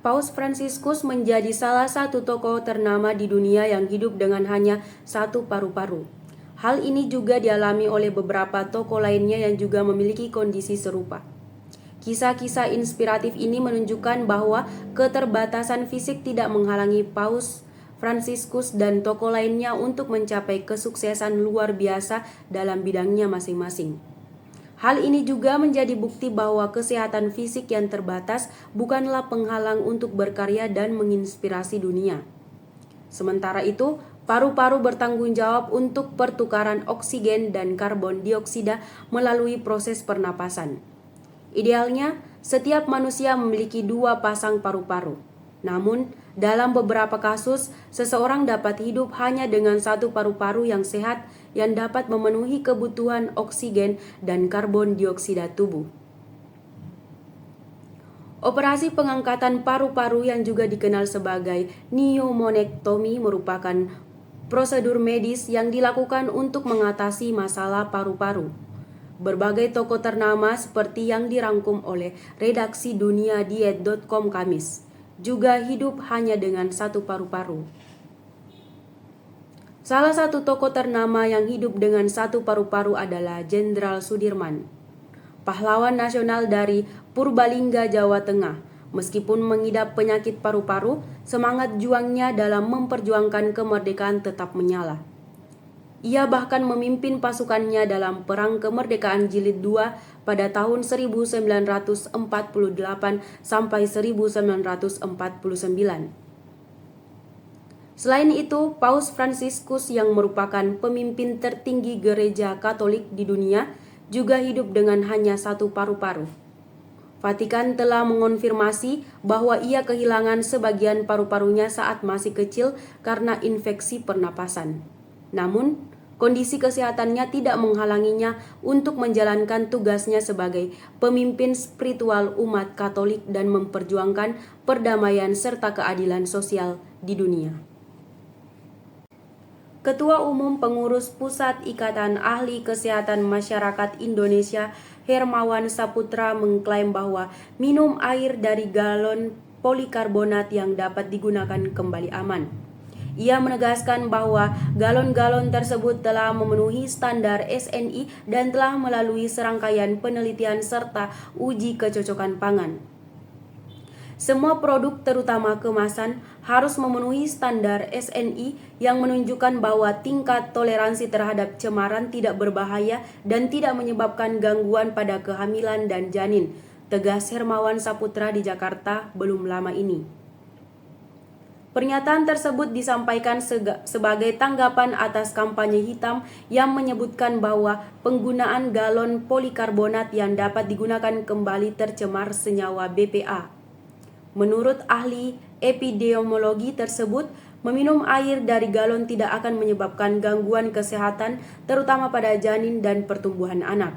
Paus Fransiskus menjadi salah satu tokoh ternama di dunia yang hidup dengan hanya satu paru-paru. Hal ini juga dialami oleh beberapa tokoh lainnya yang juga memiliki kondisi serupa. Kisah-kisah inspiratif ini menunjukkan bahwa keterbatasan fisik tidak menghalangi Paus Fransiskus dan tokoh lainnya untuk mencapai kesuksesan luar biasa dalam bidangnya masing-masing. Hal ini juga menjadi bukti bahwa kesehatan fisik yang terbatas bukanlah penghalang untuk berkarya dan menginspirasi dunia. Sementara itu, paru-paru bertanggung jawab untuk pertukaran oksigen dan karbon dioksida melalui proses pernapasan. Idealnya, setiap manusia memiliki 2 pasang paru-paru. Namun, dalam beberapa kasus, seseorang dapat hidup hanya dengan 1 paru-paru yang sehat yang dapat memenuhi kebutuhan oksigen dan karbon dioksida tubuh. Operasi pengangkatan paru-paru yang juga dikenal sebagai pneumonektomi merupakan prosedur medis yang dilakukan untuk mengatasi masalah paru-paru. Berbagai tokoh ternama seperti yang dirangkum oleh redaksi duniadiet.com Kamis juga hidup hanya dengan 1 paru-paru. Salah satu tokoh ternama yang hidup dengan 1 paru-paru adalah Jenderal Sudirman, pahlawan nasional dari Purbalingga, Jawa Tengah. Meskipun mengidap penyakit paru-paru, semangat juangnya dalam memperjuangkan kemerdekaan tetap menyala. Ia bahkan memimpin pasukannya dalam Perang Kemerdekaan Jilid 2 pada tahun 1948 sampai 1949. Selain itu, Paus Fransiskus yang merupakan pemimpin tertinggi gereja Katolik di dunia juga hidup dengan hanya 1 paru-paru. Vatikan telah mengonfirmasi bahwa ia kehilangan sebagian paru-parunya saat masih kecil karena infeksi pernapasan. Namun, kondisi kesehatannya tidak menghalanginya untuk menjalankan tugasnya sebagai pemimpin spiritual umat Katolik dan memperjuangkan perdamaian serta keadilan sosial di dunia. Ketua Umum Pengurus Pusat Ikatan Ahli Kesehatan Masyarakat Indonesia Hermawan Saputra mengklaim bahwa minum air dari galon polikarbonat yang dapat digunakan kembali aman. Ia menegaskan bahwa galon-galon tersebut telah memenuhi standar SNI dan telah melalui serangkaian penelitian serta uji kecocokan pangan. Semua produk terutama kemasan harus memenuhi standar SNI yang menunjukkan bahwa tingkat toleransi terhadap cemaran tidak berbahaya dan tidak menyebabkan gangguan pada kehamilan dan janin, tegas Hermawan Saputra di Jakarta belum lama ini. Pernyataan tersebut disampaikan sebagai tanggapan atas kampanye hitam yang menyebutkan bahwa penggunaan galon polikarbonat yang dapat digunakan kembali tercemar senyawa BPA. Menurut ahli epidemiologi tersebut, meminum air dari galon tidak akan menyebabkan gangguan kesehatan, terutama pada janin dan pertumbuhan anak.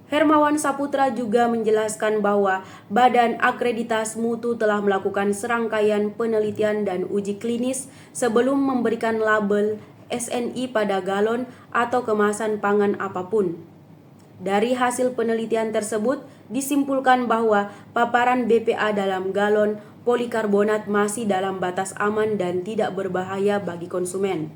Hermawan Saputra juga menjelaskan bahwa Badan Akreditas Mutu telah melakukan serangkaian penelitian dan uji klinis sebelum memberikan label SNI pada galon atau kemasan pangan apapun. Dari hasil penelitian tersebut, disimpulkan bahwa paparan BPA dalam galon polikarbonat masih dalam batas aman dan tidak berbahaya bagi konsumen.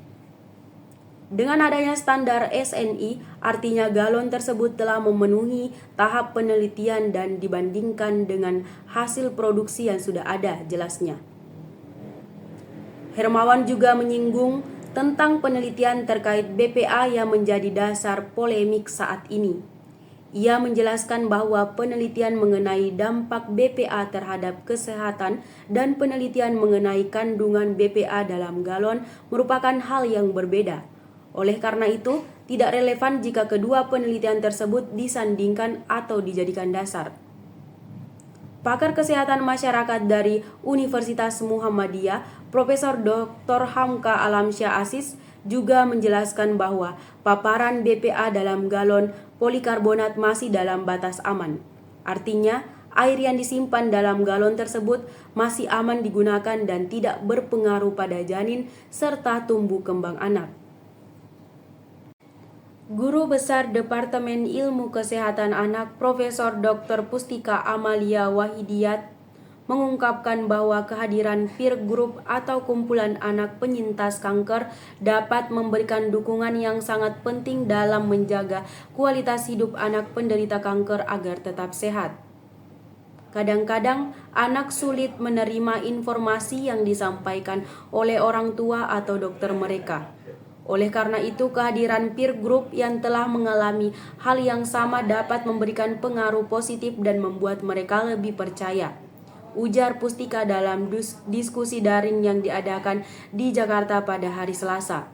Dengan adanya standar SNI, artinya galon tersebut telah memenuhi tahap penelitian dan dibandingkan dengan hasil produksi yang sudah ada, jelasnya. Hermawan juga menyinggung tentang penelitian terkait BPA yang menjadi dasar polemik saat ini. Ia menjelaskan bahwa penelitian mengenai dampak BPA terhadap kesehatan dan penelitian mengenai kandungan BPA dalam galon merupakan hal yang berbeda. Oleh karena itu, tidak relevan jika kedua penelitian tersebut disandingkan atau dijadikan dasar. Pakar Kesehatan Masyarakat dari Universitas Muhammadiyah, Profesor Dr. Hamka Alamsyah Aziz, juga menjelaskan bahwa paparan BPA dalam galon polikarbonat masih dalam batas aman. Artinya, air yang disimpan dalam galon tersebut masih aman digunakan dan tidak berpengaruh pada janin serta tumbuh kembang anak. Guru Besar Departemen Ilmu Kesehatan Anak Profesor Dr. Pustika Amalia Wahidiyat mengungkapkan bahwa kehadiran peer group atau kumpulan anak penyintas kanker dapat memberikan dukungan yang sangat penting dalam menjaga kualitas hidup anak penderita kanker agar tetap sehat. Kadang-kadang anak sulit menerima informasi yang disampaikan oleh orang tua atau dokter mereka. Oleh karena itu, kehadiran peer group yang telah mengalami hal yang sama dapat memberikan pengaruh positif dan membuat mereka lebih percaya, ujar Pustika dalam diskusi daring yang diadakan di Jakarta pada hari Selasa.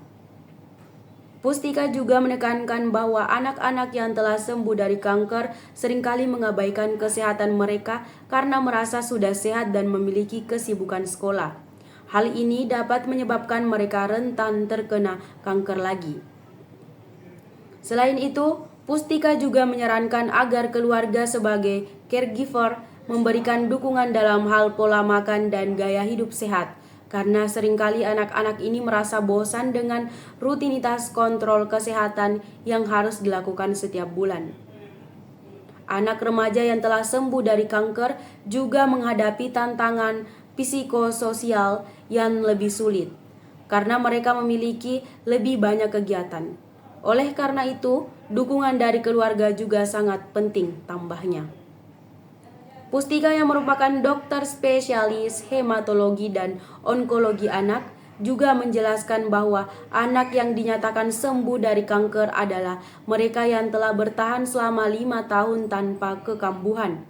Pustika juga menekankan bahwa anak-anak yang telah sembuh dari kanker seringkali mengabaikan kesehatan mereka karena merasa sudah sehat dan memiliki kesibukan sekolah. Hal ini dapat menyebabkan mereka rentan terkena kanker lagi. Selain itu, Pustika juga menyarankan agar keluarga sebagai caregiver memberikan dukungan dalam hal pola makan dan gaya hidup sehat, karena seringkali anak-anak ini merasa bosan dengan rutinitas kontrol kesehatan yang harus dilakukan setiap bulan. Anak remaja yang telah sembuh dari kanker juga menghadapi tantangan psikososial yang lebih sulit, karena mereka memiliki lebih banyak kegiatan. Oleh karena itu, dukungan dari keluarga juga sangat penting, tambahnya. Pustika yang merupakan dokter spesialis hematologi dan onkologi anak juga menjelaskan bahwa anak yang dinyatakan sembuh dari kanker adalah mereka yang telah bertahan selama 5 tahun tanpa kekambuhan.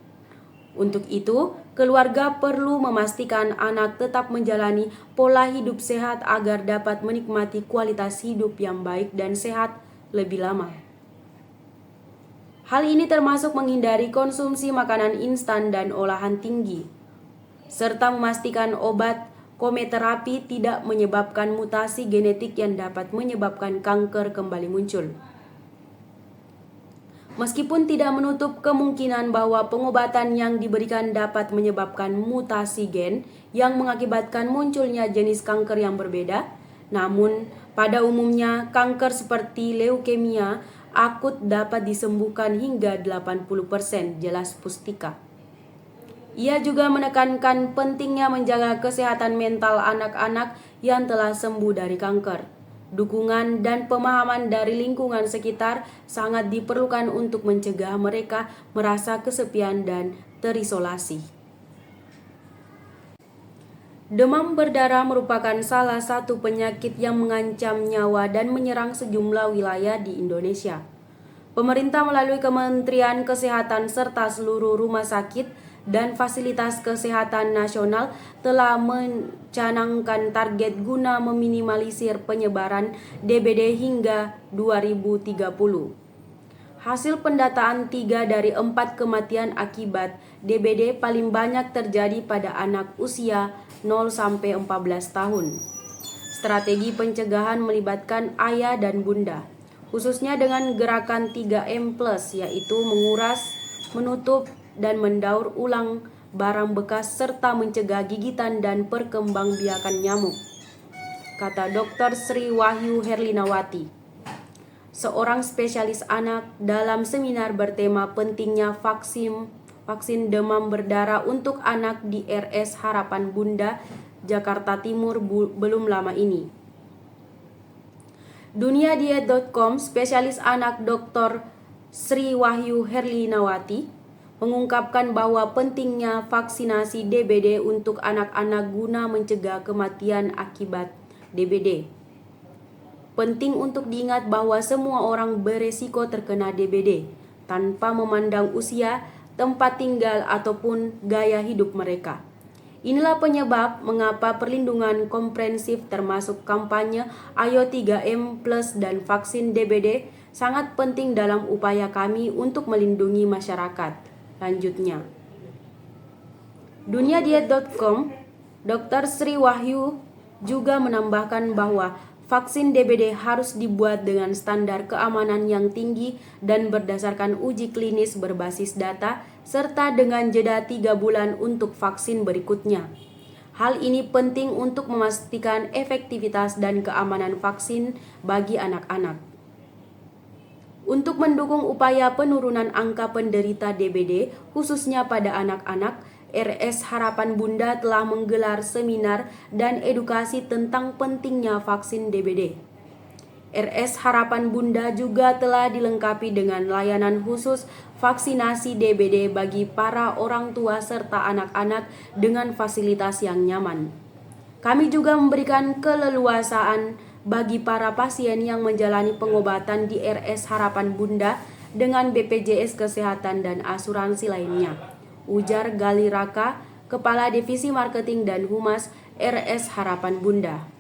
Untuk itu, keluarga perlu memastikan anak tetap menjalani pola hidup sehat agar dapat menikmati kualitas hidup yang baik dan sehat lebih lama. Hal ini termasuk menghindari konsumsi makanan instan dan olahan tinggi, serta memastikan obat kemoterapi tidak menyebabkan mutasi genetik yang dapat menyebabkan kanker kembali muncul. Meskipun tidak menutup kemungkinan bahwa pengobatan yang diberikan dapat menyebabkan mutasi gen yang mengakibatkan munculnya jenis kanker yang berbeda, namun pada umumnya kanker seperti leukemia akut dapat disembuhkan hingga 80%, jelas Pustika. Ia juga menekankan pentingnya menjaga kesehatan mental anak-anak yang telah sembuh dari kanker. Dukungan dan pemahaman dari lingkungan sekitar sangat diperlukan untuk mencegah mereka merasa kesepian dan terisolasi. Demam berdarah merupakan salah satu penyakit yang mengancam nyawa dan menyerang sejumlah wilayah di Indonesia. Pemerintah melalui Kementerian Kesehatan serta seluruh rumah sakit dan fasilitas kesehatan nasional telah mencanangkan target guna meminimalisir penyebaran DBD hingga 2030. Hasil pendataan 3 dari 4 kematian akibat DBD paling banyak terjadi pada anak usia 0-14 tahun. Strategi pencegahan melibatkan ayah dan bunda, khususnya dengan gerakan 3M+, yaitu menguras, menutup, dan mendaur ulang barang bekas serta mencegah gigitan dan perkembangbiakan nyamuk, kata Dr. Sri Wahyu Herlinawati, seorang spesialis anak dalam seminar bertema pentingnya vaksin demam berdarah untuk anak di RS Harapan Bunda, Jakarta Timur belum lama ini. Duniadiet.com, spesialis anak Dr. Sri Wahyu Herlinawati mengungkapkan bahwa pentingnya vaksinasi DBD untuk anak-anak guna mencegah kematian akibat DBD. Penting untuk diingat bahwa semua orang beresiko terkena DBD tanpa memandang usia, tempat tinggal, ataupun gaya hidup mereka. Inilah penyebab mengapa perlindungan komprehensif termasuk kampanye Ayo 3M Plus dan vaksin DBD sangat penting dalam upaya kami untuk melindungi masyarakat. Lanjutnya, Duniadiet.com, Dr. Sri Wahyu juga menambahkan bahwa vaksin DBD harus dibuat dengan standar keamanan yang tinggi dan berdasarkan uji klinis berbasis data, serta dengan jeda 3 bulan untuk vaksin berikutnya. Hal ini penting untuk memastikan efektivitas dan keamanan vaksin bagi anak-anak. Untuk mendukung upaya penurunan angka penderita DBD, khususnya pada anak-anak, RS Harapan Bunda telah menggelar seminar dan edukasi tentang pentingnya vaksin DBD. RS Harapan Bunda juga telah dilengkapi dengan layanan khusus vaksinasi DBD bagi para orang tua serta anak-anak dengan fasilitas yang nyaman. Kami juga memberikan keleluasaan bagi para pasien yang menjalani pengobatan di RS Harapan Bunda dengan BPJS Kesehatan dan asuransi lainnya, ujar Gali Raka, Kepala Divisi Marketing dan Humas RS Harapan Bunda.